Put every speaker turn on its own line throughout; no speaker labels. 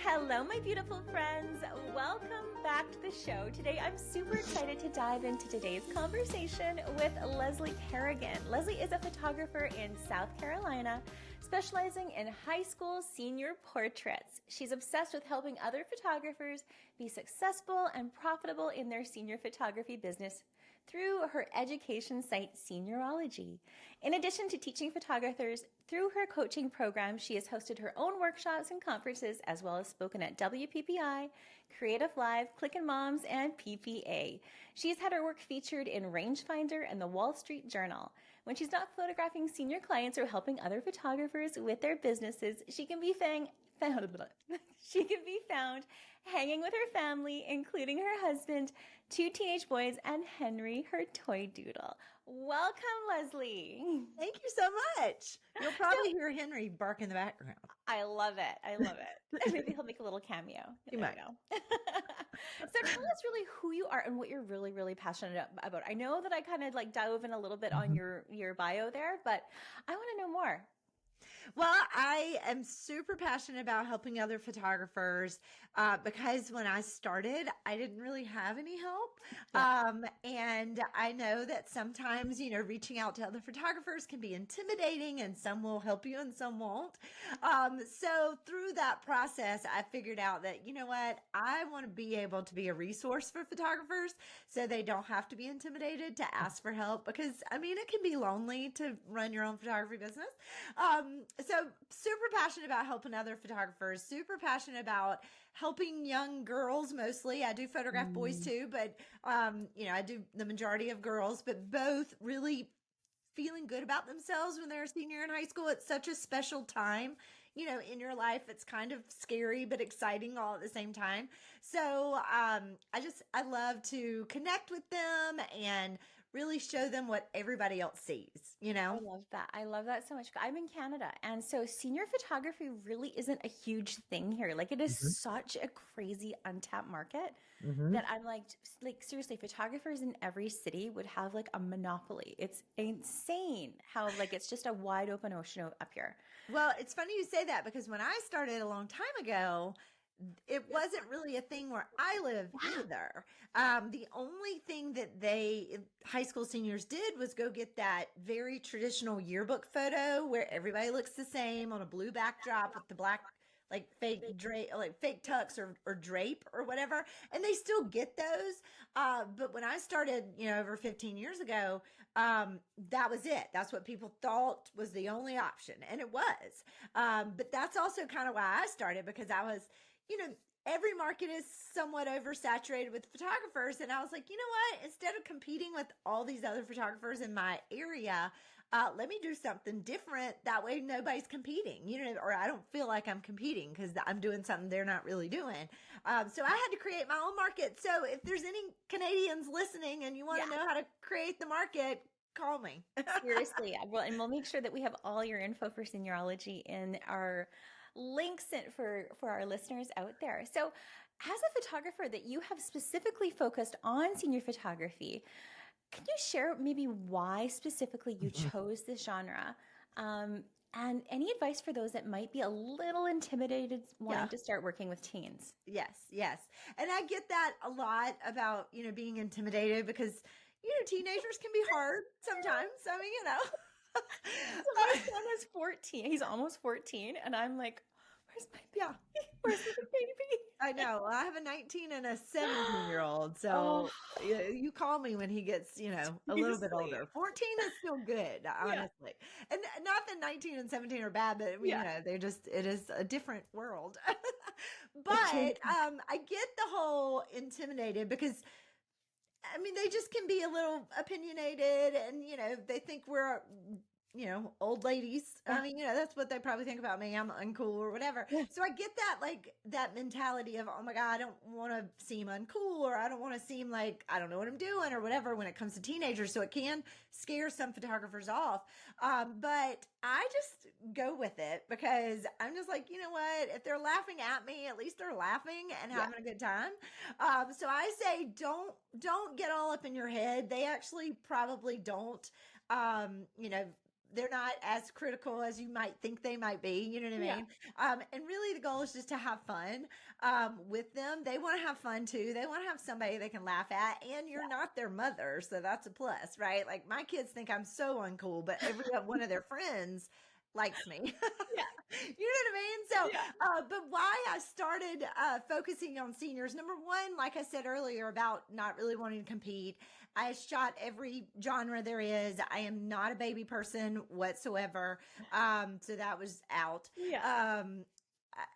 Hello, my beautiful friends. Welcome back to the show. Today, I'm super excited to dive into today's conversation with Leslie Kerrigan. Leslie is a photographer in South Carolina, specializing in high school senior portraits. She's obsessed with helping other photographers be successful and profitable in their senior photography business through her education site, Seniorology. In addition to teaching photographers through her coaching program, she has hosted her own workshops and conferences, as well as spoken at WPPI, Creative Live, Click and Moms, and PPA. She's had her work featured in Rangefinder and the Wall Street Journal. When she's not photographing senior clients or helping other photographers with their businesses, she can be found hanging with her family, including her husband, 2 teenage boys, and Henry, her toy doodle. Welcome, Leslie.
Thank you so much. You'll probably hear Henry bark in the background.
I love it. Maybe he'll make a little cameo.
You might.
Know. So tell us really who you are and what you're really, really passionate about. I know that I kind of like dove in a little bit on your bio there, but I want to know more.
Well, I am super passionate about helping other photographers because when I started, I didn't really have any help. Yeah. And I know that sometimes, reaching out to other photographers can be intimidating, and some will help you and some won't. So through that process, I figured out that, I want to be able to be a resource for photographers so they don't have to be intimidated to ask for help, because it can be lonely to run your own photography business. So super passionate about helping other photographers, super passionate about helping young girls mostly. I do photograph boys too, but, I do the majority of girls, but both really feeling good about themselves when they're a senior in high school. It's such a special time, in your life. It's kind of scary, but exciting all at the same time. So, I love to connect with them and really show them what everybody else sees,
I love that. I love that so much. I'm in Canada, and so senior photography really isn't a huge thing here. Like, it is such a crazy untapped market that I'm like seriously, photographers in every city would have like a monopoly. It's insane how it's just a wide open ocean up here.
Well, it's funny you say that, because when I started a long time ago, it wasn't really a thing where I live either. The only thing that high school seniors did was go get that very traditional yearbook photo where everybody looks the same on a blue backdrop with the black, fake tux or drape or whatever. And they still get those. But when I started, over 15 years ago, that was it. That's what people thought was the only option. And it was. But that's also kind of why I started, because I was, every market is somewhat oversaturated with photographers. And I was like, you know what? Instead of competing with all these other photographers in my area, let me do something different. That way nobody's competing, or I don't feel like I'm competing because I'm doing something they're not really doing. So I had to create my own market. So if there's any Canadians listening and you want to know how to create the market, call me.
Seriously. And we'll make sure that we have all your info for Seniorology in our links for our listeners out there. So as a photographer that you have specifically focused on senior photography, can you share maybe why specifically you chose this genre? And any advice for those that might be a little intimidated wanting to start working with teens?
Yes. And I get that a lot about, being intimidated, because, teenagers can be hard sometimes.
So my son is 14. He's almost 14. And I'm like, where's my baby? Where's the baby?
I know. I have a 19 and a 17-year-old. So you call me when he gets, a little bit older. 14 is still good, honestly. And not that 19 and 17 are bad, but it is a different world. But I get the whole intimidated, because they just can be a little opinionated, and, they think we're, old ladies. That's what they probably think about me. I'm uncool or whatever. So I get that, that mentality of, oh my God, I don't want to seem uncool, or I don't want to seem like I don't know what I'm doing or whatever when it comes to teenagers. So it can scare some photographers off. But I just go with it, because I'm just like, you know what? If they're laughing at me, at least they're laughing and having a good time. So I say, don't get all up in your head. They actually probably don't, they're not as critical as you might think they might be. You know what I
Yeah.
mean? And really the goal is just to have fun with them. They want to have fun too. They want to have somebody they can laugh at, and you're not their mother. So that's a plus, right? Like my kids think I'm so uncool, but every one of their friends likes me.
Yeah.
You know what I mean? So,
Yeah.
but why I started focusing on seniors, number one, like I said earlier, about not really wanting to compete. I shot every genre there is. I am not a baby person whatsoever. So that was out.
Yeah.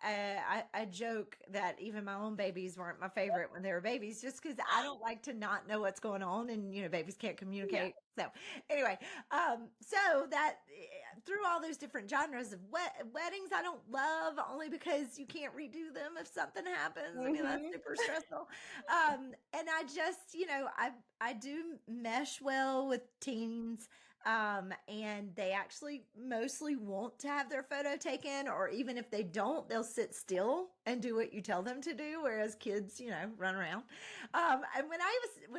I joke that even my own babies weren't my favorite when they were babies, just because I don't like to not know what's going on, and babies can't
Yeah.
communicate. So anyway, so that through all those different genres of weddings, I don't love, only because you can't redo them if something happens. I mean, that's super stressful. And I just, I do mesh well with teens. And they actually mostly want to have their photo taken, or even if they don't, they'll sit still and do what you tell them to do. Whereas kids, run around. And when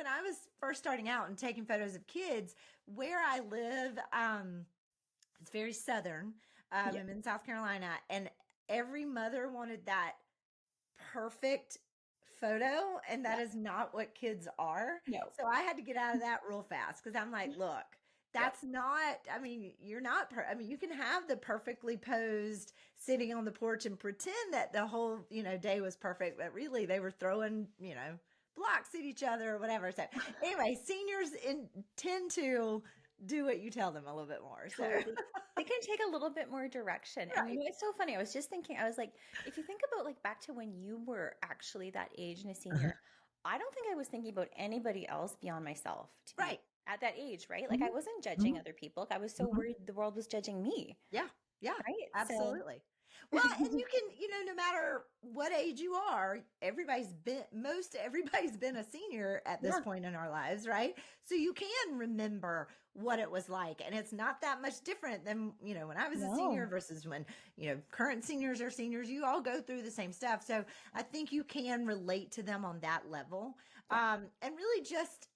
I was first starting out and taking photos of kids, where I live, it's very southern.
Yeah.
I'm in South Carolina, and every mother wanted that perfect photo, and that is not what kids are.
No.
So I had to get out of that real fast, because I'm like, look, that's not, I mean, you're not, you can have the perfectly posed sitting on the porch and pretend that the whole, day was perfect, but really they were throwing, blocks at each other or whatever. So anyway, seniors tend to do what you tell them a little bit more. So
They can take a little bit more direction. And it's so funny. I was just thinking, I was like, if you think about like back to when you were actually that age and a senior, I don't think I was thinking about anybody else beyond myself to be at that age, right? Like I wasn't judging other people. I was so worried the world was judging me.
Yeah. Yeah.
Right.
Absolutely. Well, and you can, no matter what age you are, everybody's been a senior at this point in our lives, right? So you can remember what it was like. And it's not that much different than, when I was a senior versus when, current seniors are seniors. You all go through the same stuff. So I think you can relate to them on that level. And really just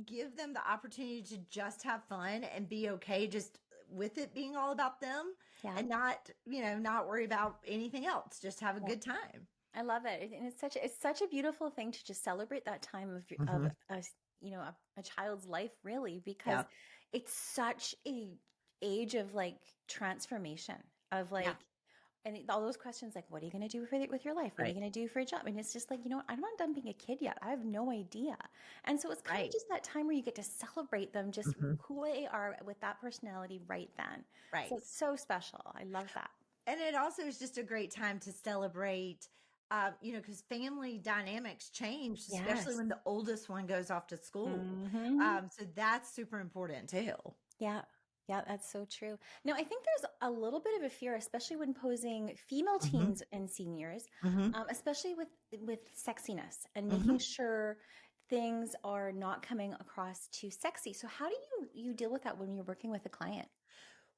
give them the opportunity to just have fun and be okay just with it being all about them, and not, not worry about anything else. Just have a good time.
I love it. And it's such a beautiful thing to just celebrate that time of a child's life, really, because it's such a age of like transformation of like, and all those questions like, what are you going to do with your life? What are you going to do for a job? And it's just like, I'm not done being a kid yet. I have no idea. And so it's kind of just that time where you get to celebrate them, just who they are with that personality right then.
Right.
So it's so special. I love that.
And it also is just a great time to celebrate, because family dynamics change, especially when the oldest one goes off to school. So that's super important too.
Yeah. Yeah, that's so true. Now, I think there's a little bit of a fear, especially when posing female teens and seniors, especially with sexiness and making sure things are not coming across too sexy. So how do you deal with that when you're working with a client?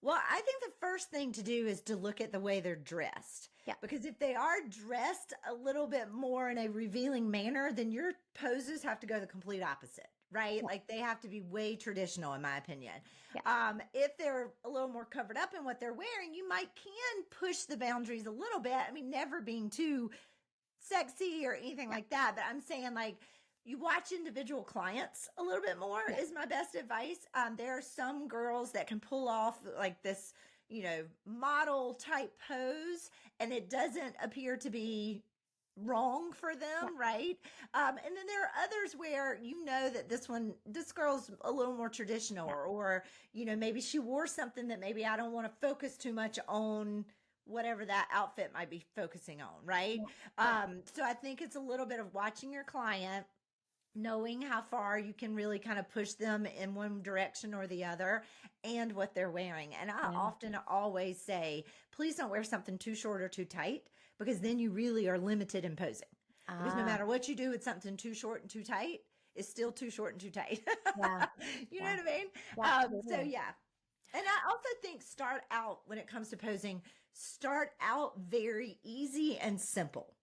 Well, I think the first thing to do is to look at the way they're dressed.
Yeah.
Because if they are dressed a little bit more in a revealing manner, then your poses have to go the complete opposite, right?
Yeah.
Like they have to be way traditional, in my opinion.
Yeah.
If they're a little more covered up in what they're wearing, you can push the boundaries a little bit. I mean, never being too sexy or anything like that, but I'm saying like, you watch individual clients a little bit more is my best advice. There are some girls that can pull off like this, model type pose, and it doesn't appear to be wrong for them, right? And then there are others where that this girl's a little more traditional, or maybe she wore something that maybe I don't want to focus too much on whatever that outfit might be focusing on, right? So I think it's a little bit of watching your client, knowing how far you can really kind of push them in one direction or the other, and what they're wearing. And I often always say, please don't wear something too short or too tight, because then you really are limited in posing. Because no matter what you do with something too short and too tight, it's still too short and too tight. You know what I mean? So And I also think when it comes to posing, start out very easy and simple.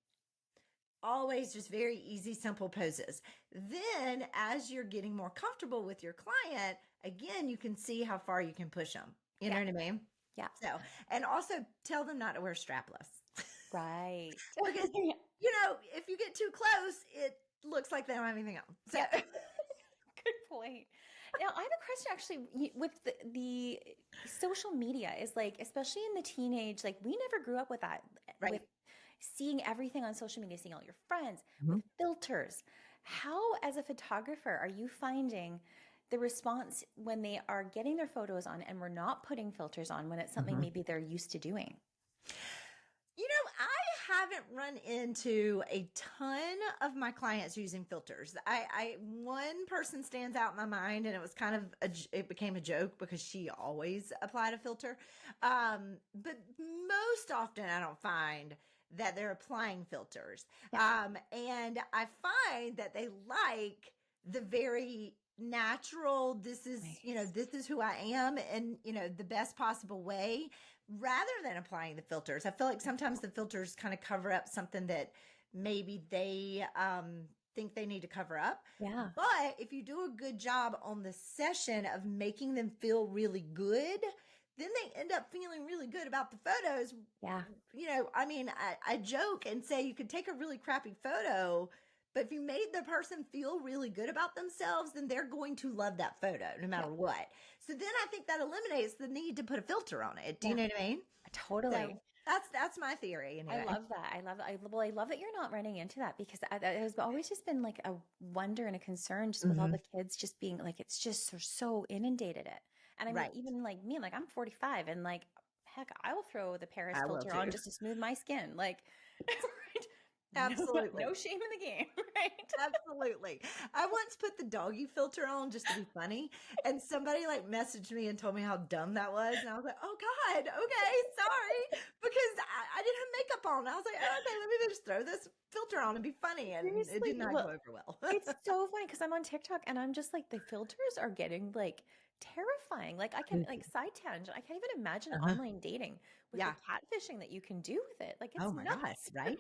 Always just very easy, simple poses. Then as you're getting more comfortable with your client, again, you can see how far you can push them. You know what I mean?
Yeah.
So, and also tell them not to wear strapless.
Right.
Because, if you get too close, it looks like they don't have anything on. So,
Good point. Now, I have a question actually with the social media is like, especially in the teenage, like we never grew up with that,
right.
with seeing everything on social media, seeing all your friends
Mm-hmm.
with filters. How, as a photographer, are you finding the response when they are getting their photos on and we're not putting filters on when it's something maybe they're used to doing?
I haven't run into a ton of my clients using filters. One person stands out in my mind, and it was kind of it became a joke because she always applied a filter. But most often, I don't find that they're applying filters.
Yeah.
And I find that they like the very natural, this is, this is who I am, and, the best possible way, rather than applying the filters. I feel like sometimes the filters kind of cover up something that maybe they think they need to cover up.
Yeah.
But if you do a good job on the session of making them feel really good, then they end up feeling really good about the photos.
Yeah.
I joke and say you could take a really crappy photo, but if you made the person feel really good about themselves, then they're going to love that photo no matter what. So then I think that eliminates the need to put a filter on it. Do you know what I mean?
Totally.
So that's my theory. Anyway.
I love that. I love that you're not running into that, because it has always just been like a wonder and a concern just with all the kids just being like, it's just so inundated it. And I mean, even like me, like I'm 45 and like, heck, I will throw the Paris filter on just to smooth my skin. Like,
absolutely.
No shame in the game, right?
Absolutely. I once put the doggy filter on just to be funny, and somebody like messaged me and told me how dumb that was, and I was like, oh God, okay, sorry, because I didn't have makeup on. I was like, oh, okay, let me just throw this filter on and be funny, and
Seriously,
it did not go over well.
It's so funny because I'm on TikTok and I'm just like, the filters are getting like terrifying. Like I can like side tangent. I can't even imagine online dating with the catfishing that you can do with it. Like it's nuts,
right?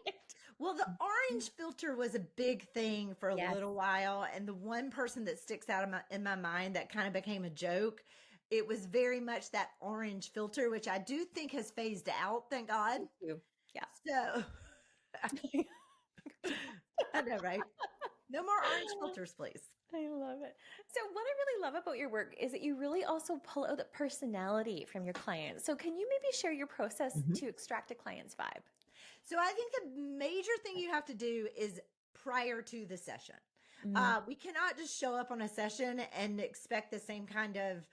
Well, the orange filter was a big thing for a little while, and the one person that sticks out in my mind that kind of became a joke, it was very much that orange filter, which I do think has phased out. Thank God.
Thank you. Yeah.
So I know, right? No more orange filters, please.
I love it. So what I really love about your work is that you really also pull out the personality from your clients. So can you maybe share your process to extract a client's vibe?
So I think the major thing you have to do is prior to the session. We cannot just show up on a session and expect the same kind of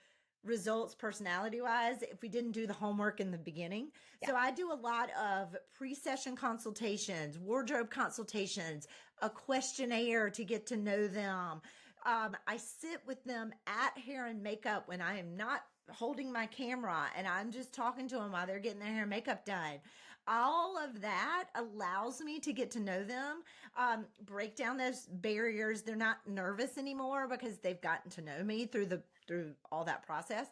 results personality wise if we didn't do the homework in the beginning. So I do a lot of pre-session consultations, wardrobe consultations, a questionnaire to get to know them. I sit with them at hair and makeup when I am not holding my camera and I'm just talking to them while they're getting their hair and makeup done. All of that allows me to get to know them, break down those barriers. They're not nervous anymore because they've gotten to know me through all that process.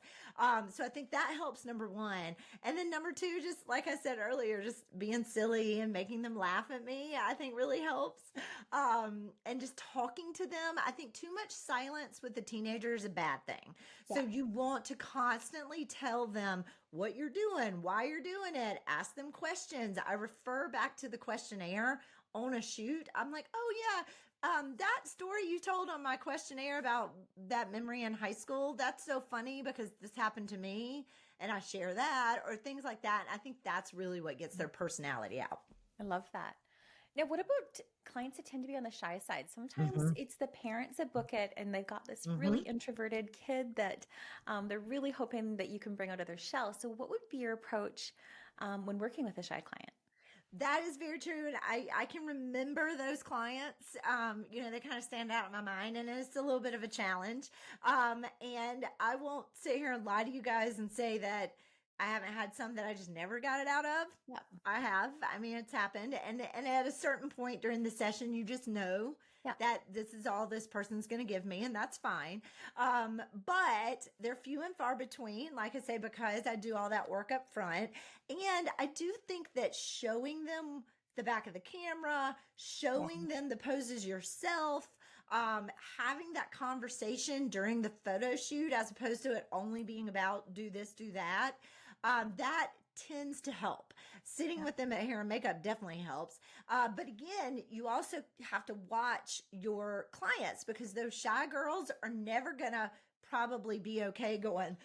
So I think that helps, number one. And then number two, just like I said earlier, just being silly and making them laugh at me, I think really helps. And just talking to them. I think too much silence with the teenager is a bad thing. So you want to constantly tell them what you're doing, why you're doing it, ask them questions. I refer back to the questionnaire on a shoot. I'm like, oh yeah, that story you told on my questionnaire about that memory in high school, that's so funny because this happened to me, and I share that, or things like that. And I think that's really what gets their personality out.
I love that. Now, what about clients that tend to be on the shy side? Sometimes it's the parents that book it and they've got this really introverted kid that they're really hoping that you can bring out of their shell. So what would be your approach when working with a shy client?
That is very true. And I can remember those clients, they kind of stand out in my mind, and it's a little bit of a challenge. And I won't sit here and lie to you guys and say that I haven't had some that I just never got it out of.
Yeah.
I have. I mean, it's happened. And at a certain point during the session, you just know that this is all this person's going to give me, and that's fine. But they're few and far between, like I say, because I do all that work up front. And I do think that showing them the back of the camera, showing them the poses yourself, having that conversation during the photo shoot, as opposed to it only being about do this, do that, that tends to help. Sitting with them at hair and makeup definitely helps. But again, you also have to watch your clients, because those shy girls are never going to probably be okay going,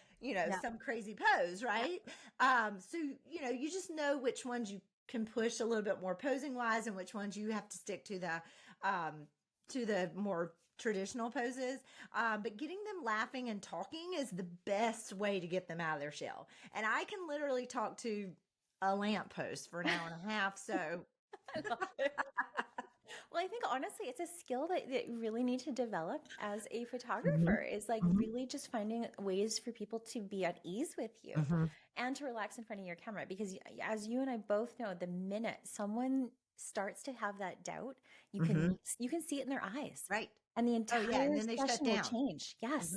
some crazy pose, right? So, you just know which ones you can push a little bit more posing wise and which ones you have to stick to the more traditional poses. But getting them laughing and talking is the best way to get them out of their shell. And I can literally talk to a lamppost for an hour and a half. So
I love it. Well, I think honestly, it's a skill that you really need to develop as a photographer, is like really just finding ways for people to be at ease with you and to relax in front of your camera. Because as you and I both know, the minute someone starts to have that doubt, you can see it in their eyes.
Right.
And the entire
and then they shut down.
will change. Yes.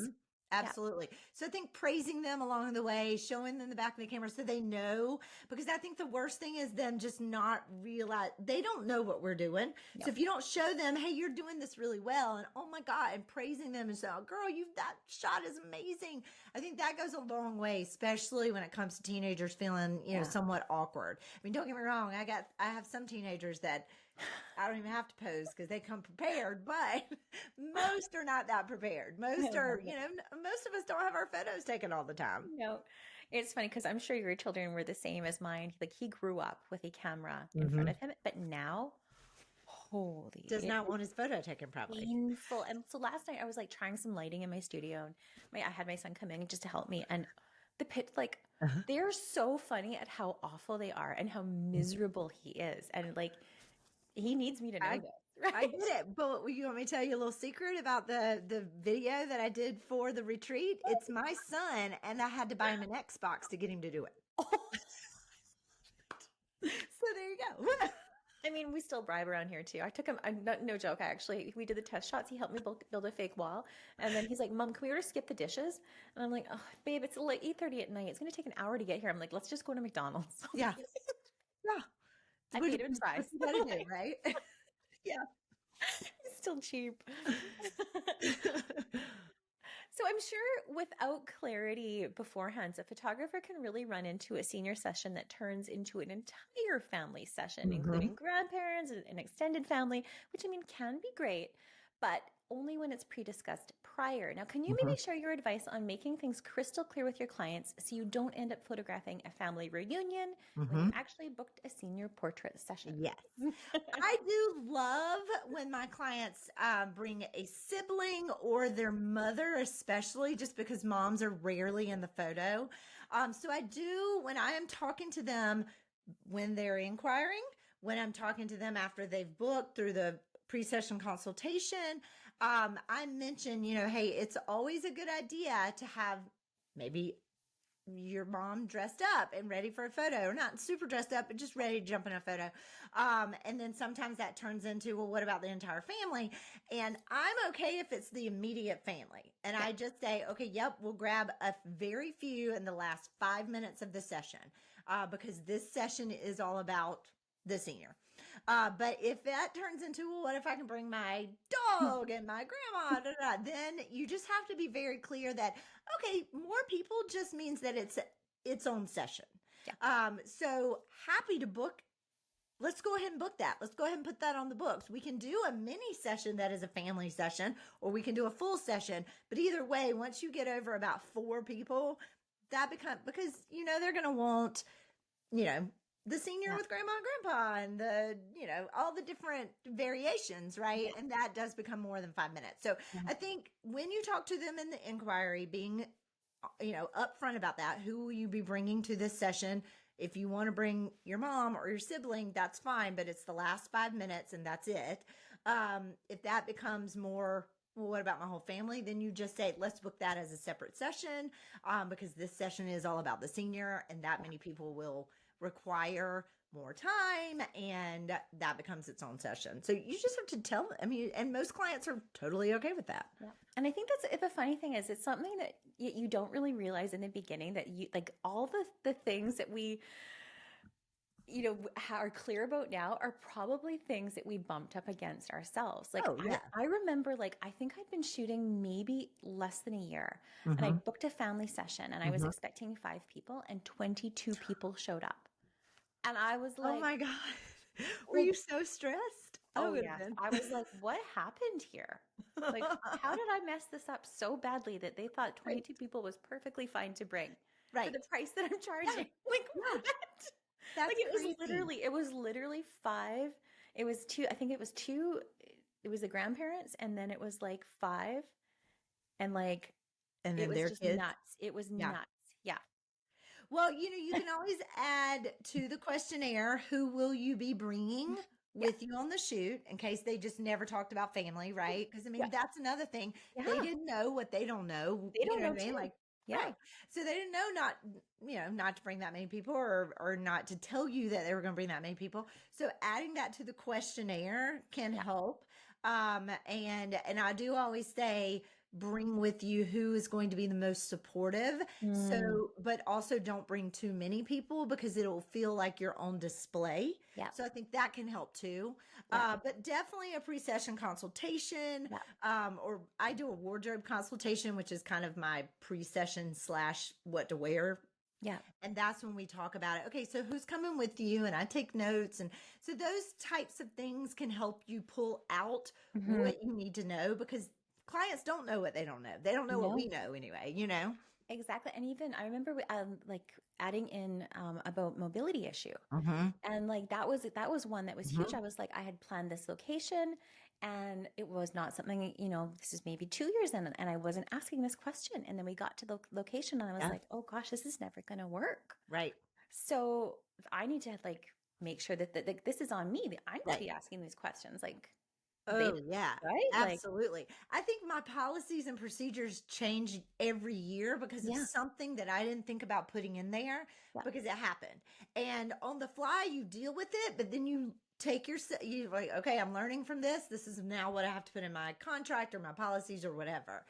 Absolutely. So I think praising them along the way, showing them the back of the camera so they know, because I think the worst thing is them just not realize they don't know what we're doing. So if you don't show them, hey, you're doing this really well, and oh my God, and praising them and saying, oh, girl, that shot is amazing. I think that goes a long way, especially when it comes to teenagers feeling, somewhat awkward. I mean, don't get me wrong. I have some teenagers that I don't even have to pose because they come prepared, but most are not that prepared. Most are, most of us don't have our photos taken all the time.
No, it's funny because I'm sure your children were the same as mine. Like, he grew up with a camera in front of him, but now,
does not want his photo taken probably.
Painful. And so last night I was like trying some lighting in my studio, and I had my son come in just to help me, and the pitch, like, they're so funny at how awful they are and how miserable he is, and like, he needs me to know this. Right?
I get it. But you want me to tell you a little secret about the video that I did for the retreat? It's my son, and I had to buy him an Xbox to get him to do it.
Oh. So there you go. I mean, we still bribe around here too. I took him, no joke, we did the test shots. He helped me build a fake wall. And then he's like, Mom, can we order skip the dishes? And I'm like, oh, babe, it's like 8:30 at night. It's going to take an hour to get here. I'm like, let's just go to McDonald's.
Yeah. Yeah.
I paid him twice.
What you gotta do, right? Yeah.
It's still cheap. So I'm sure without clarity beforehand, a photographer can really run into a senior session that turns into an entire family session, including grandparents and an extended family, which I mean can be great, but only when it's pre-discussed prior. Now, can you maybe share your advice on making things crystal clear with your clients so you don't end up photographing a family reunion when you actually booked a senior portrait session?
Yes. I do love when my clients bring a sibling or their mother, especially just because moms are rarely in the photo. So I do, when I am talking to them when they're inquiring, when I'm talking to them after they've booked through the pre-session consultation, I mentioned, hey, it's always a good idea to have maybe your mom dressed up and ready for a photo, or not super dressed up, but just ready to jump in a photo. And then sometimes that turns into, well, what about the entire family? And I'm okay if it's the immediate family. And I just say, okay, yep, we'll grab a very few in the last 5 minutes of the session, because this session is all about the senior. But if that turns into, well, what if I can bring my dog and my grandma, then you just have to be very clear that, okay, more people just means that it's its own session. Yeah. So happy to book. Let's go ahead and book that. Let's go ahead and put that on the books. We can do a mini session that is a family session, or we can do a full session. But either way, once you get over about 4 people, that becomes, because, they're going to want, the senior with grandma and grandpa and the, all the different variations, right? Yeah. And that does become more than 5 minutes. So I think when you talk to them in the inquiry, being, upfront about that, who will you be bringing to this session? If you want to bring your mom or your sibling, that's fine, but it's the last 5 minutes and that's it. If that becomes more, well, what about my whole family? Then you just say, let's book that as a separate session, because this session is all about the senior, and that many people will require more time, and that becomes its own session. So you just have to tell them. I mean, and most clients are totally okay with that.
Yeah. And I think the funny thing is, it's something that you don't really realize in the beginning, that you, like, all the things that we are clear about now are probably things that we bumped up against ourselves. Like
Oh, yeah.
I remember, like, I think I'd been shooting maybe less than a year, and I
Mm-hmm.
booked a family session, and I was
Mm-hmm.
expecting 5 people, and 22 people showed up. And I was
Oh
like,
my God. Were
well,
you so stressed? I
oh
would have
yes.
been.
I was like, what happened here? Like, how did I mess this up so badly that they thought
Right.
22 people was perfectly fine to bring for
Right.
the price that I'm
Yeah.
charging? Like,
Yeah.
what? Like
That's crazy.
it was literally five. It was two, I think it was two, it was the grandparents, and then it was like five, and like
And
it
then
was
their
just
kids.
nuts. It was
Yeah.
nuts. Yeah.
Well, you can always add to the questionnaire, who will you be bringing
Yeah.
with you on the shoot in case they just never talked about family, right? Because I
Yeah.
mean, that's another thing. They
Yeah.
didn't know what they don't know.
They
You
don't
know
know
what I mean?
too.
Like,
Yeah.
right. So they didn't know not to bring that many people or not to tell you that they were going to bring that many people. So adding that to the questionnaire can
Yeah.
help. And I do always say, bring with you who is going to be the most supportive.
Mm,
So, but also don't bring too many people because it'll feel like you're on display.
yeah.
So I think that can help too.
Yeah.
But definitely a pre-session consultation,
Yeah.
or I do a wardrobe consultation, which is kind of my pre-session slash what to wear.
Yeah.
And that's when we talk about it. Okay, so who's coming with you? And I take notes. And so those types of things can help you pull out
Hmm.
what you need to know because clients don't know what they don't know. They don't know what
No.
we know anyway.
Exactly. And even I remember like adding in about mobility issue.
Mm-hmm.
And like that was one that was huge.
Mm-hmm.
I was like, I had planned this location, and it was not something, this is maybe 2 years in, and I wasn't asking this question. And then we got to the location, and I was
Yeah.
like, oh gosh, this is never going to work.
Right.
So I need to like make sure that like, this is on me. That I need to
Right.
be asking these questions. Like they,
Oh, yeah,
right? Like,
absolutely. I think my policies and procedures change every year because of
yeah,
something that I didn't think about putting in there
yeah,
because it happened. And on the fly, you deal with it, but then you're like, okay, I'm learning from this. This is now what I have to put in my contract or my policies or whatever,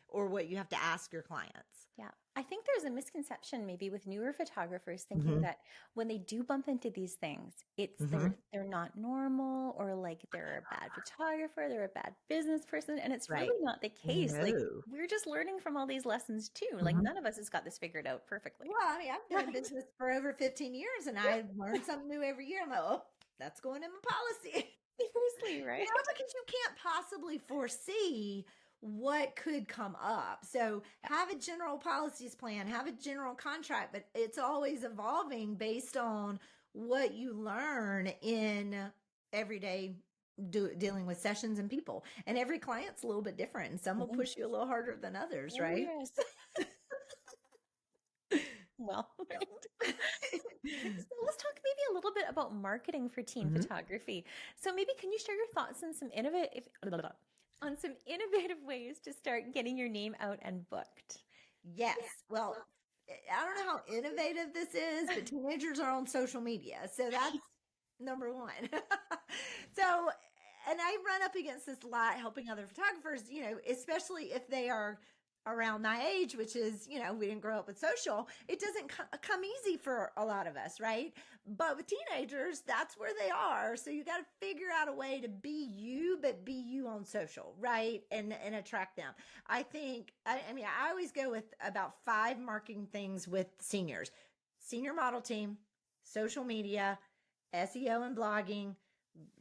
or what you have to ask your clients.
yeah. I think there's a misconception maybe with newer photographers thinking
Mm-hmm.
that when they do bump into these things, it's
Mm-hmm.
they're not normal, or like they're a bad photographer, they're a bad business person, and it's
Right.
really not the case. Like
No.
we're just learning from all these lessons too. Like
Mm-hmm.
none of us has got this figured out perfectly.
Well, I mean, I've been in
Right.
business for over 15 years and
Yeah.
I learn something new every year. I'm like, oh, that's going in my policy.
Seriously, right?
Because you can't possibly foresee what could come up. So have a general policies plan, have a general contract, but it's always evolving based on what you learn in everyday dealing with sessions and people. And every client's a little bit different, and some will
Mhm.
push you a little harder than others,
Oh
right?
yes. Well, right. So let's talk maybe a little bit about marketing for teen
Mhm.
photography. So maybe can you share your thoughts on some innovative on some innovative ways to start getting your name out and booked?
Yes. Well, I don't know how innovative this is, but teenagers are on social media. So that's number one. So, and I run up against this a lot helping other photographers, especially if they are around my age, which is, we didn't grow up with social. It doesn't come easy for a lot of us, right? But with teenagers, that's where they are. So you got to figure out a way to be you, but be you on social, right? And attract them. I always go with about 5 marketing things with seniors: senior model team, social media, SEO and blogging.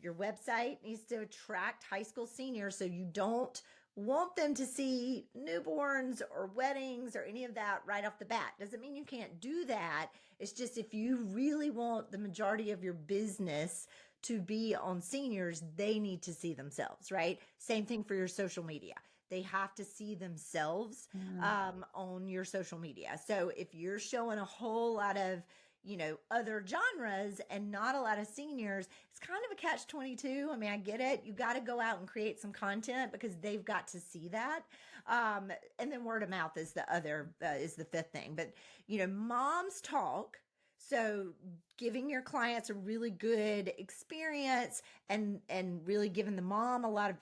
Your website needs to attract high school seniors, so you don't want them to see newborns or weddings or any of that right off the bat. Doesn't mean you can't do that. It's just if you really want the majority of your business to be on seniors, they need to see themselves, right? Same thing for your social media. They have to see themselves
Mm.
on your social media. So if you're showing a whole lot of other genres and not a lot of seniors, it's kind of a catch-22. I mean, I get it. You got to go out and create some content because they've got to see that. And then word of mouth is is the fifth thing. But, moms talk. So giving your clients a really good experience and really giving the mom a lot of,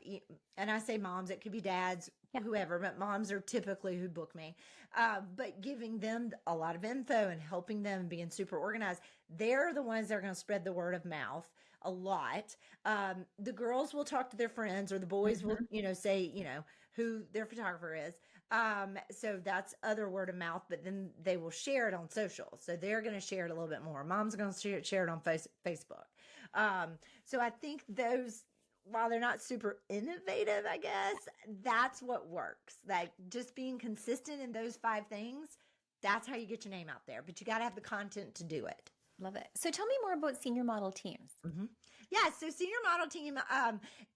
and I say moms, it could be dads,
Yeah.
whoever, but moms are typically who book me. But giving them a lot of info and helping them being super organized, they're the ones that are going to spread the word of mouth a lot. The girls will talk to their friends, or the boys will, say, who their photographer is. So that's other word of mouth, but then they will share it on social. So they're going to share it a little bit more. Mom's going to share it on Facebook. So I think those, while they're not super innovative, I guess, that's what works. Like just being consistent in those 5 things, that's how you get your name out there. But you got to have the content to do it.
Love it. So tell me more about senior model teams.
Mm-hmm. Yeah, so senior model team,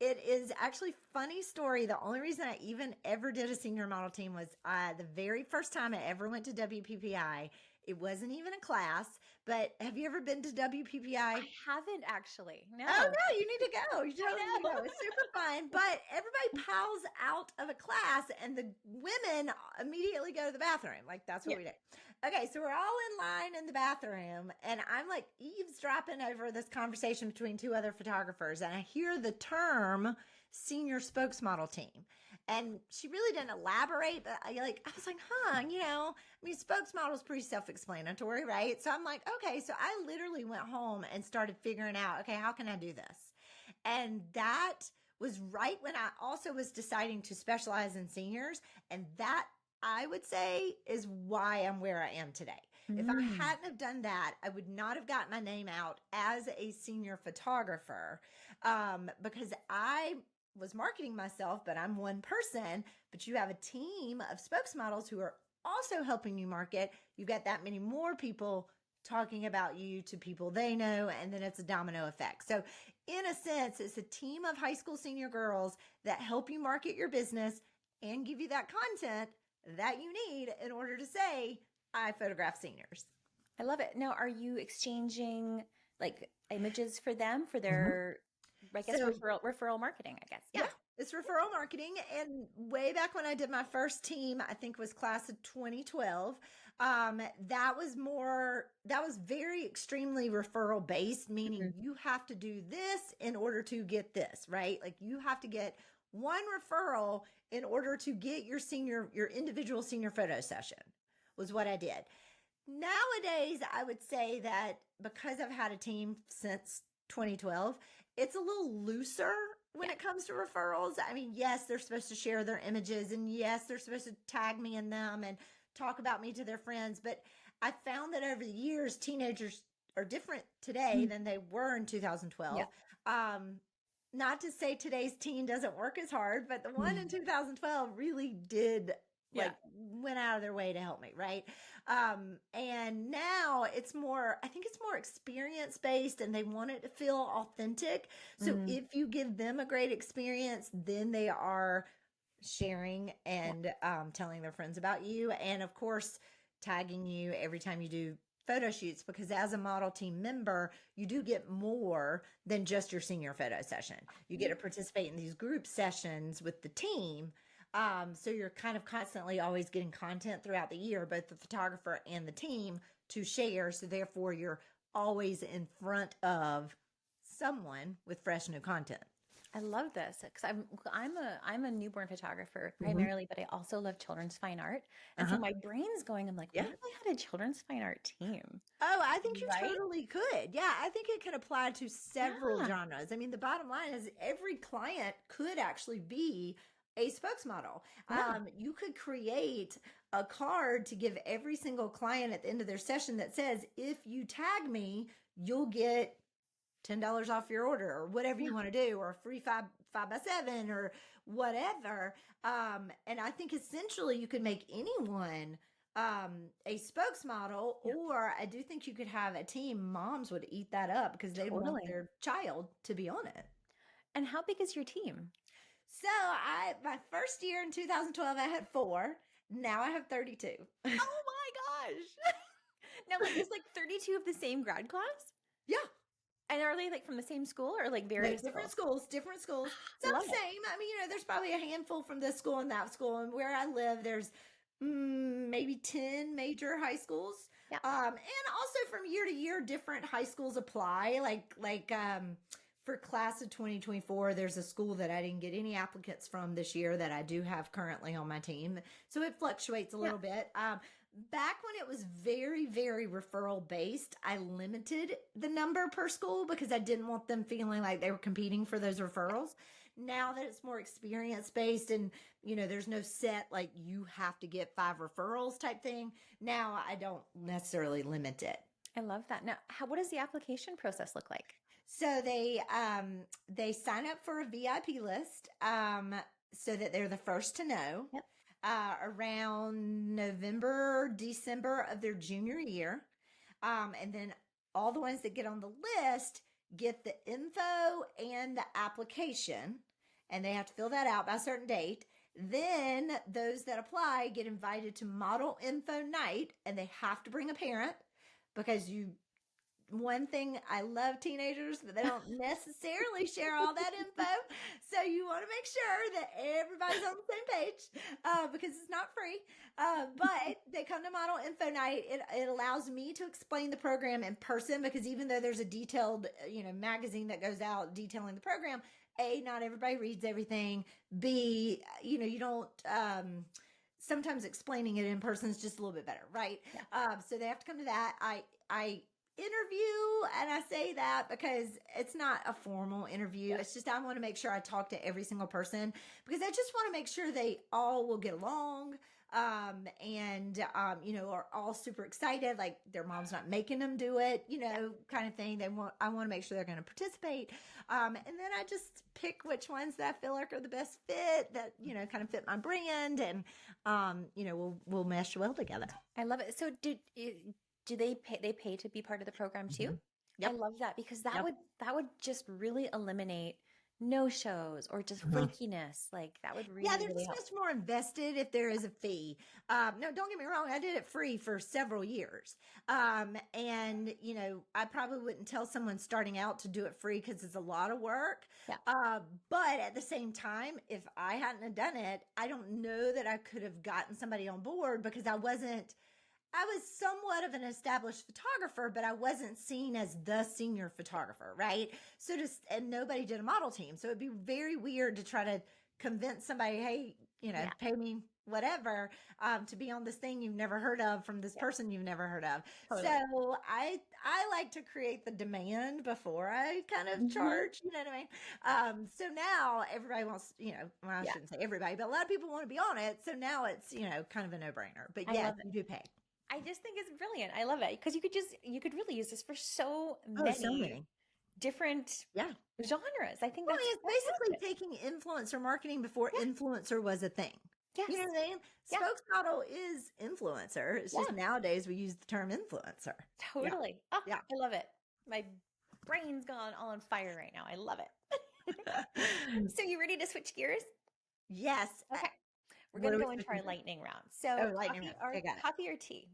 it is actually funny story. The only reason I even ever did a senior model team was the very first time I ever went to WPPI. It wasn't even a class, but have you ever been to WPPI?
I haven't actually. No.
Oh no, you need to go. You totally need to go. It's super fun. But everybody piles out of a class and the women immediately go to the bathroom. Like that's what we do. Okay, so we're all in line in the bathroom and I'm like eavesdropping over this conversation between 2 other photographers and I hear the term senior spokesmodel team. And she really didn't elaborate, but I was like, spokesmodel is pretty self-explanatory, right? So I'm like, okay. So I literally went home and started figuring out, okay, how can I do this? And that was right when I also was deciding to specialize in seniors. And that, I would say, is why I'm where I am today. If I hadn't have done that, I would not have gotten my name out as a senior photographer, because I was marketing myself, but I'm one person, but you have a team of spokesmodels who are also helping you market. You've got that many more people talking about you to people they know, and then it's a domino effect. So in a sense, it's a team of high school senior girls that help you market your business and give you that content that you need in order to say, I photograph seniors.
I love it. Now, are you exchanging like images for them for their referral marketing, I guess?
Yeah, it's referral marketing. And way back when I did my first team, I think was class of 2012. That was very extremely referral based, meaning you have to do this in order to get this, right? Like you have to get one referral in order to get your individual senior photo session was what I did. Nowadays, I would say that because I've had a team since 2012, it's a little looser when it comes to referrals. I mean, yes, they're supposed to share their images and yes, they're supposed to tag me in them and talk about me to their friends. But I found that over the years, teenagers are different today than they were in 2012. Yeah. Not to say today's teen doesn't work as hard, but the one in 2012 really did went out of their way to help me. Right. And now I think it's more experience based and they want it to feel authentic. So if you give them a great experience, then they are sharing and, telling their friends about you. And of course, tagging you every time you do photo shoots, because as a model team member, you do get more than just your senior photo session. You get to participate in these group sessions with the team. So you're kind of constantly always getting content throughout the year, both the photographer and the team to share. So therefore you're always in front of someone with fresh new content.
I love this because I'm a newborn photographer primarily, but I also love children's fine art. And so my brain's going, I'm like, what if I had a children's fine art team?
Oh, I think you totally could. Yeah, I think it could apply to several genres. I mean, the bottom line is every client could actually be a spokesmodel. You could create a card to give every single client at the end of their session that says, if you tag me, you'll get $10 off your order or whatever you want to do, or a free 5x7 or whatever. And I think essentially you could make anyone a spokesmodel, or I do think you could have a team. Moms would eat that up because they want their child to be on it.
And how big is your team?
So my first year in 2012, I had 4. Now I have 32.
Oh my gosh. Now, is 32 of the same grad class?
Yeah.
And are they from the same school or various
different schools? Some the same. I mean, there's probably a handful from this school and that school. And where I live, there's maybe 10 major high schools. Yeah. And also from year to year, different high schools apply. for class of 2024, there's a school that I didn't get any applicants from this year that I do have currently on my team. So it fluctuates a little bit. Back when it was very, very referral based, I limited the number per school because I didn't want them feeling like they were competing for those referrals. Now that it's more experience based and, there's no set, like you have to get 5 referrals type thing. Now I don't necessarily limit it.
I love that. Now, what does the application process look like?
So they sign up for a VIP list so that they're the first to know around November, December of their junior year. And then all the ones that get on the list get the info and the application, and they have to fill that out by a certain date. Then those that apply get invited to Model Info Night, and they have to bring a parent because one thing, I love teenagers, but they don't necessarily share all that info. So you want to make sure that everybody's on the same page because it's not free. But they come to Model Info Night. It allows me to explain the program in person because even though there's a detailed, magazine that goes out detailing the program, A, not everybody reads everything. B, you don't, sometimes explaining it in person is just a little bit better, right? Yeah. So they have to come to that. I interview, and I say that because it's not a formal interview. It's just I want to make sure I talk to every single person because I just want to make sure they all will get along and are all super excited, like their mom's not making them do it, kind of thing. I want to make sure they're going to participate. And then I just pick which ones that I feel like are the best fit that, kind of fit my brand and, we'll mesh well together.
I love it. So do they pay to be part of the program too? Mm-hmm. Yep. I love that because that would just really eliminate no shows or just flakiness. Like that would really,
they're just much more invested if there is a fee. No, don't get me wrong. I did it free for several years. And I probably wouldn't tell someone starting out to do it free because it's a lot of work. Yeah. But at the same time, if I hadn't have done it, I don't know that I could have gotten somebody on board because I was somewhat of an established photographer, but I wasn't seen as the senior photographer, right? And nobody did a model team. So it'd be very weird to try to convince somebody, hey, pay me whatever, to be on this thing you've never heard of from this person you've never heard of. Totally. So I like to create the demand before I kind of charge, you know what I mean? So now everybody wants, I shouldn't say everybody, but a lot of people want to be on it. So now it's, kind of a no-brainer, but yes, you do pay.
I just think it's brilliant. I love it because you could really use this for so many different genres. I think
it's basically taking influencer marketing before influencer was a thing. Yes. You know what I mean? Spokesmodel is influencer. It's just nowadays we use the term influencer.
Totally. Yeah. Oh, yeah. I love it. My brain's gone all on fire right now. I love it. So you ready to switch gears?
Yes.
Okay. We're going to go into our lightning round. So coffee or tea?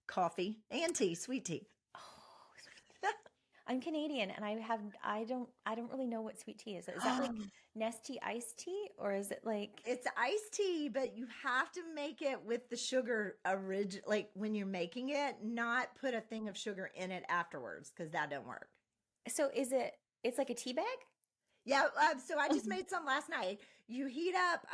Coffee and tea, sweet tea.
Oh, sweet tea. I'm Canadian and I don't really know what sweet tea is. Is that like Nestea iced tea or is it like?
It's iced tea, but you have to make it with the sugar like when you're making it, not put a thing of sugar in it afterwards because that don't work.
So it's like a tea bag?
Yeah, so I just made some last night. You heat up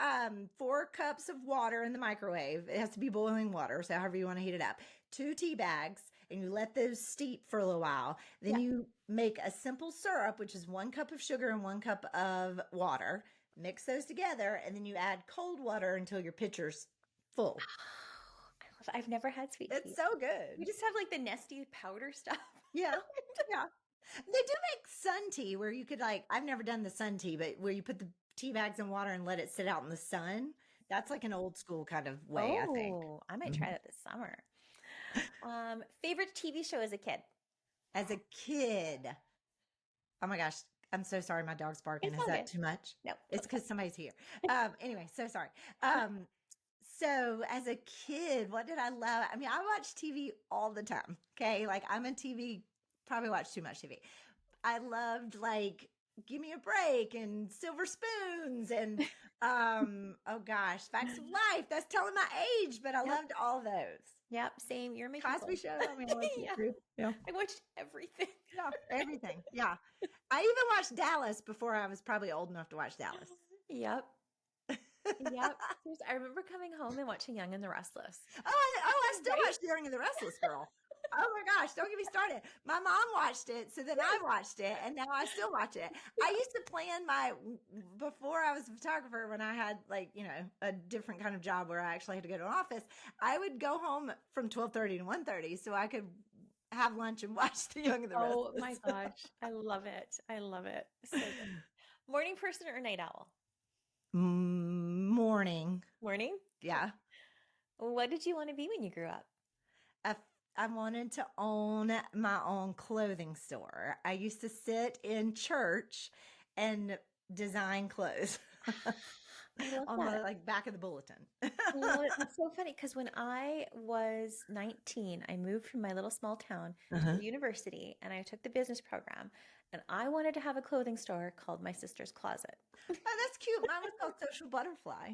4 cups of water in the microwave. It has to be boiling water, so however you want to heat it up. 2 tea bags, and you let those steep for a little while. Then you make a simple syrup, which is 1 cup of sugar and 1 cup of water. Mix those together, and then you add cold water until your pitcher's full.
Oh, I've never had sweet tea.
It's so good.
We just have like the Nestea powder stuff.
Yeah, yeah. They do make sun tea where you could I've never done the sun tea, but where you put the tea bags in water and let it sit out in the sun. That's like an old school kind of way, I think.
Oh, I might try that this summer. Favorite TV show as a kid?
As a kid. Oh my gosh. I'm so sorry. My dog's barking. Is that too much?
No.
It's because somebody's here. Anyway, so sorry. So as a kid, what did I love? I mean, I watch TV all the time. Okay. Like I'm a probably watch too much TV. I loved Give Me a Break and Silver Spoons and oh gosh, Facts of Life. That's telling my age, but I loved all those.
Yep, same. You're making
Cosby Show. I mean, I watched
I watched everything.
Yeah, everything. Yeah. I even watched Dallas before I was probably old enough to watch Dallas.
Yep. Yep. I remember coming home and watching Young and the Restless.
I still
Right?
watch Young and the Restless Girl. Oh my gosh, don't get me started. My mom watched it, so then I watched it, and now I still watch it. I used to plan before I was a photographer, when I had a different kind of job where I actually had to go to an office, I would go home from 12:30 to 1:30 so I could have lunch and watch the Young and the Restless.
Oh my gosh. I love it. I love it. So good. Morning person or night owl?
Morning.
Morning?
Yeah.
What did you want to be when you grew up?
I wanted to own my own clothing store. I used to sit in church and design clothes
I love
on
that.
the back of the bulletin.
I love it. It's so funny because when I was 19, I moved from my little small town to the university and I took the business program and I wanted to have a clothing store called My Sister's Closet.
Oh, that's cute. Mine was called Social Butterfly.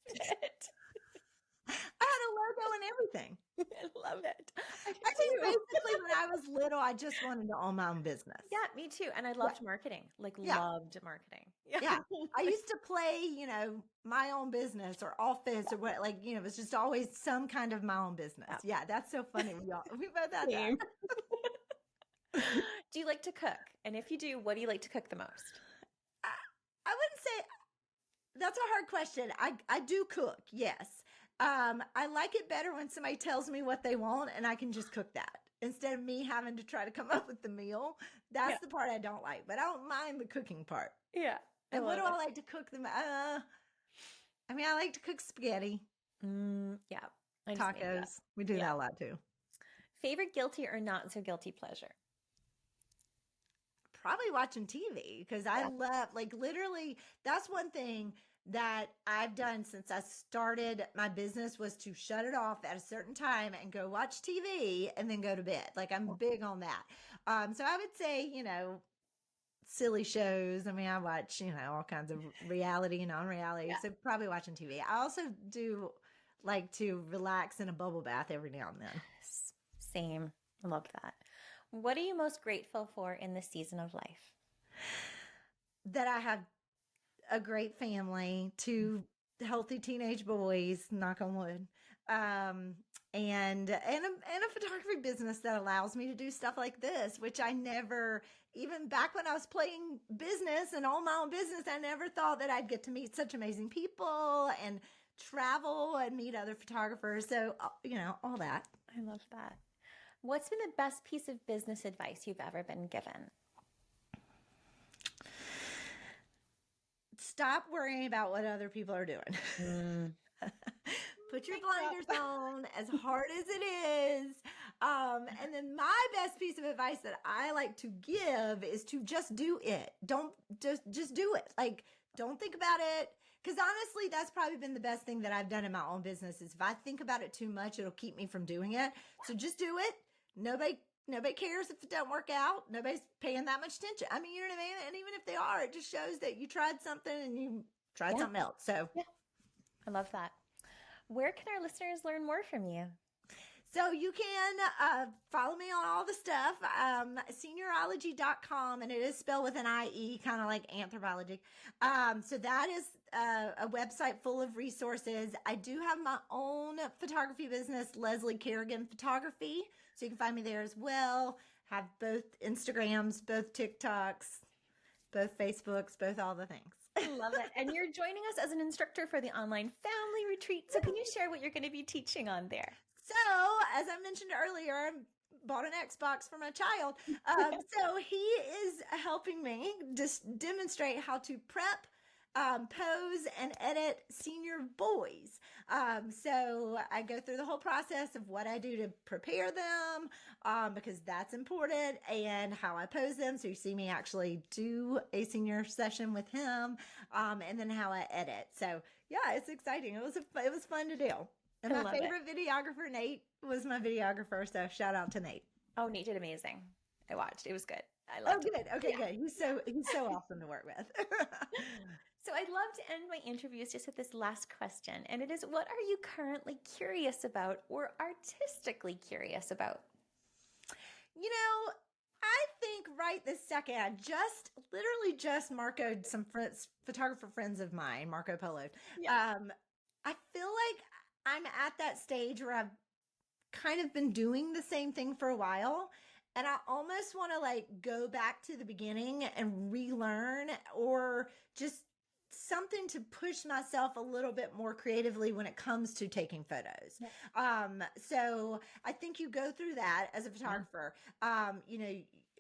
It.
I had a logo and everything.
I love it.
I think basically when I was little, I just wanted to own my own business.
Yeah, me too. And I loved marketing, loved marketing.
Yeah. I used to play, my own business or office or what, it was just always some kind of my own business. Yeah, that's so funny. We both had that.
Do you like to cook? And if you do, what do you like to cook the most?
I wouldn't say that's a hard question. I do cook, yes. I like it better when somebody tells me what they want and I can just cook that instead of me having to try to come up with the meal. That's the part I don't like, but I don't mind the cooking part.
Yeah.
And what do I like to cook them? I like to cook spaghetti.
Yeah.
Tacos. We do that a lot too.
Favorite guilty or not so guilty pleasure?
Probably watching TV because I love, literally, that's one thing that I've done since I started my business was to shut it off at a certain time and go watch TV and then go to bed. I'm big on that. So I would say, silly shows. I watch, all kinds of reality and non-reality. So probably watching TV. I also do like to relax in a bubble bath every now and then.
Same. I love that. What are you most grateful for in this season of life?
That I have a great family, 2 healthy teenage boys, knock on wood, and a photography business that allows me to do stuff like this, which I never, even back when I was playing business and own my own business, I never thought that I'd get to meet such amazing people and travel and meet other photographers. So, all that.
I love that. What's been the best piece of business advice you've ever been given?
Stop worrying about what other people are doing. Put your blinders on as hard as it is. And then my best piece of advice that I like to give is to just do it. Don't just do it. Don't think about it. Because honestly, that's probably been the best thing that I've done in my own business is if I think about it too much, it'll keep me from doing it. So just do it. Nobody cares if it doesn't work out. Nobody's paying that much attention. You know what I mean? And even if they are, it just shows that you tried something and you tried something else. So
I love that. Where can our listeners learn more from you?
So you can follow me on all the stuff, seniorology.com, and it is spelled with an IE, kind of like anthropology. So that is a website full of resources. I do have my own photography business, Leslie Kerrigan Photography. So you can find me there as well. Have both Instagrams, both TikToks, both Facebooks, both all the things.
I love it. And you're joining us as an instructor for the online family retreat. So can you share what you're going to be teaching on there?
So, as I mentioned earlier, I bought an Xbox for my child. So he is helping me just demonstrate how to prep, pose, and edit senior boys. So I go through the whole process of what I do to prepare them, because that's important, and how I pose them. So you see me actually do a senior session with him, and then how I edit. So yeah, it's exciting. It was fun to do. And my favorite videographer, Nate, was my videographer. So shout out to Nate.
Oh, Nate did amazing. I watched. It was good. I loved it.
Oh, good. Okay, good. He's so awesome to work with.
So I'd love to end my interviews just with this last question. And it is, what are you currently curious about or artistically curious about?
I right this second, I literally just Marco'd some photographer friends of mine, Marco Polo.
Yeah.
I feel like I'm at that stage where I've kind of been doing the same thing for a while. And I almost want to like go back to the beginning and relearn, or just something to push myself a little bit more creatively when it comes to taking photos.
Yeah.
So I think you go through that as a photographer. You know,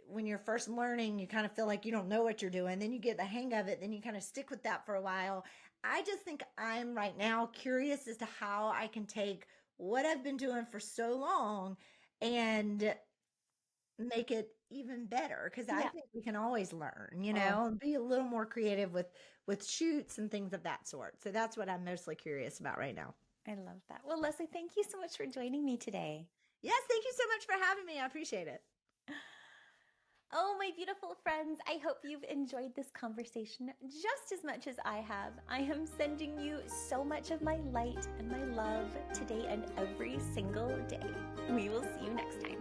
when you're first learning, you kind of feel like you don't know what you're doing. Then you get the hang of it. Then you kind of stick with that for a while. I just think I'm right now curious as to how I can take what I've been doing for so long and make it even better, because I
Yeah.
think we can always learn,
Oh,
and be a little more creative with shoots and things of that sort. So that's what I'm mostly curious about right now.
I love that. Well, Leslie, thank you so much for joining me today.
Yes, thank you so much for having me. I appreciate it.
Oh, my beautiful friends, I hope you've enjoyed this conversation just as much as I have. I am sending you so much of my light and my love today and every single day. We will see you next time.